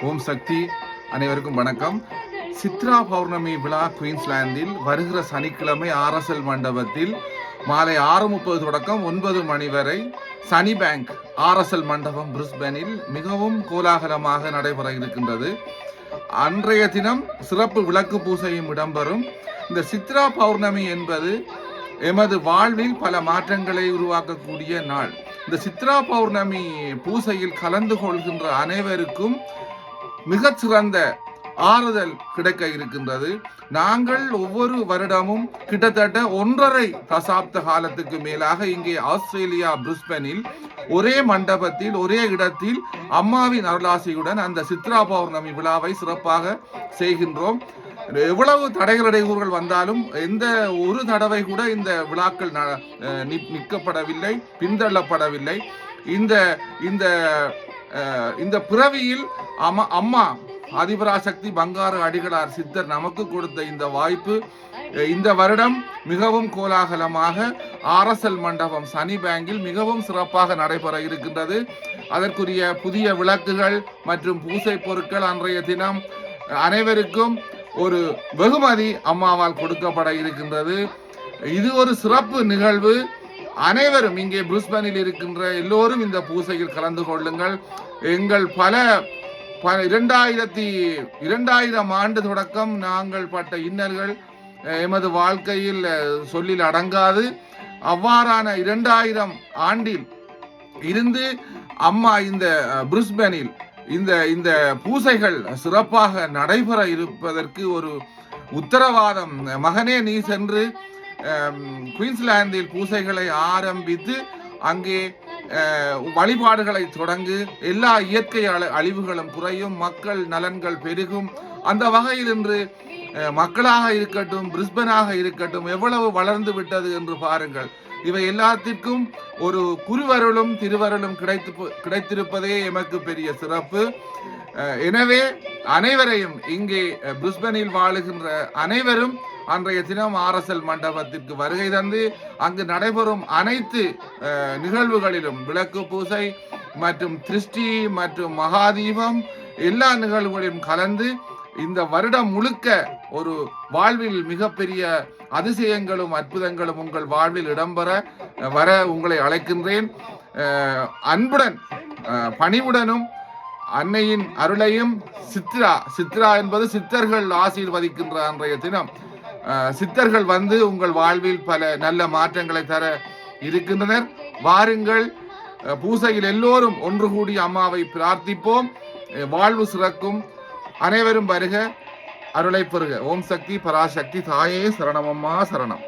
ஓம் சக்தி. அனைவருக்கும் வணக்கம். சித்ரா பௌர்ணமி விழா குயின்ஸ்லாந்தில் வருகிற சனிக்கிழமை RSL மண்டபத்தில் மாலை 6:30 தொடக்கம் 9 மணி வரை சனி பேங்க் RSL மண்டபம் பிரிஸ்பனில் மிகவும் கோலாகலமாக நடைபெற இருக்கின்றது. அன்றைய தினம் சிறப்பு விளக்கு பூசையும் இடம்பெறும். இந்த சித்ரா பௌர்ணமி என்பது எமது வாழ்வில் பல மாற்றங்களை உருவாக்கக்கூடிய நாள். இந்த சித்ரா பௌர்ணமி பூசையில் கலந்து கொள்கின்ற அனைவருக்கும் மிகச்சிறந்த ஆறுதல் கிடைக்க இருக்கின்றது. நாங்கள் ஒவ்வொரு வருடமும் கிட்டத்தட்ட 1.5 தசாப்த காலத்துக்கு மேலாக இங்கே ஆஸ்திரேலியா பிரிஸ்பனில் ஒரே மண்டபத்தில் ஒரே இடத்தில் அம்மாவின் அருளாசியுடன் அந்த சித்ரா பௌர்ணமி விழாவை சிறப்பாக செய்கின்றோம். எவ்வளவு தடைகள் இடையூறுகள் வந்தாலும் எந்த ஒரு தடவை கூட இந்த விழாக்கள் நிற்கப்படவில்லை, பின்தள்ளப்படவில்லை. இந்த இந்த இந்த பிறவியில் அம்மா ஆதிபராசக்தி பங்காரு அடிகளார் சித்தர் நமக்கு கொடுத்த இந்த வாய்ப்பு இந்த வருடம் மிகவும் கோலாகலமாக RSL மண்டபம் சனி பேங்கில் மிகவும் சிறப்பாக நடைபெற இருக்கின்றது. அதற்குரிய புதிய விளக்குகள் மற்றும் பூசை பொருட்கள் அன்றைய தினம் அனைவருக்கும் ஒரு வெகுமதி அம்மாவால் கொடுக்கப்பட இருக்கின்றது. இது ஒரு சிறப்பு நிகழ்வு. அனைவரும் இங்கே பிரிஸ்பனில் இருக்கின்ற எல்லோரும் இந்த பூசையில் கலந்து கொள்ளுங்கள். எங்கள் பல 2000 ஆண்டு தொடக்கம் நாங்கள் பட்ட இன்னல்கள் எமது வாழ்க்கையில் சொல்லில் அடங்காது. அவ்வாறான 2000 ஆண்டில் இருந்து அம்மா இந்த பிரிஸ்பனில் இந்த பூசைகள் சிறப்பாக நடைபெற இருப்பதற்கு ஒரு உத்தரவாதம். மகனே, நீ சென்று குயின்ஸ்லாந்தில் பூசைகளை ஆரம்பித்து அங்கே வழிபாடுகளை தொடங்கு. எல்லா இயற்கை அழிவுகளும் குறையும், மக்கள் நலன்கள் பெருகும். அந்த வகையில் இன்று மக்களாக இருக்கட்டும், பிரிஸ்பனாக இருக்கட்டும், எவ்வளவு வளர்ந்து விட்டது என்று பாருங்கள். இவை எல்லாத்திற்கும் ஒரு குருவருளும் திருவருளும் கிடைத்திருப்பதே எமக்கு பெரிய சிறப்பு. எனவே அனைவரையும் இங்கே பிரிஸ்பனில் வாழுகின்ற அனைவரும் அன்றைய தினம் RSL மண்டபத்திற்கு வருகை தந்து அங்கு நடைபெறும் அனைத்து நிகழ்வுகளிலும் விளக்கு பூசை மற்றும் திருஷ்டி மற்றும் மகாதீபம் எல்லா நிகழ்வுகளிலும் கலந்து இந்த வருடம் முழுக்க ஒரு வாழ்வில் மிகப்பெரிய அதிசயங்களும் அற்புதங்களும் உங்கள் வாழ்வில் இடம்பெற வர உங்களை அழைக்கின்றேன். அன்புடன் பணிவுடனும் அன்னையின் அருளையும் சித்ரா என்பது சித்தர்கள் ஆசீர்வதிக்கின்ற அன்றைய தினம் சித்தர்கள் வந்து உங்கள் வாழ்வில் பல நல்ல மாற்றங்களை தர இருக்கின்றனர். வாருங்கள், பூசையில் எல்லோரும் ஒன்று கூடி அம்மாவை பிரார்த்திப்போம். வாழ்வு சிறக்கும். அனைவரும் வருக, அருளை பெறுக. ஓம் சக்தி பராசக்தி தாயே சரணம். அம்மா சரணம்.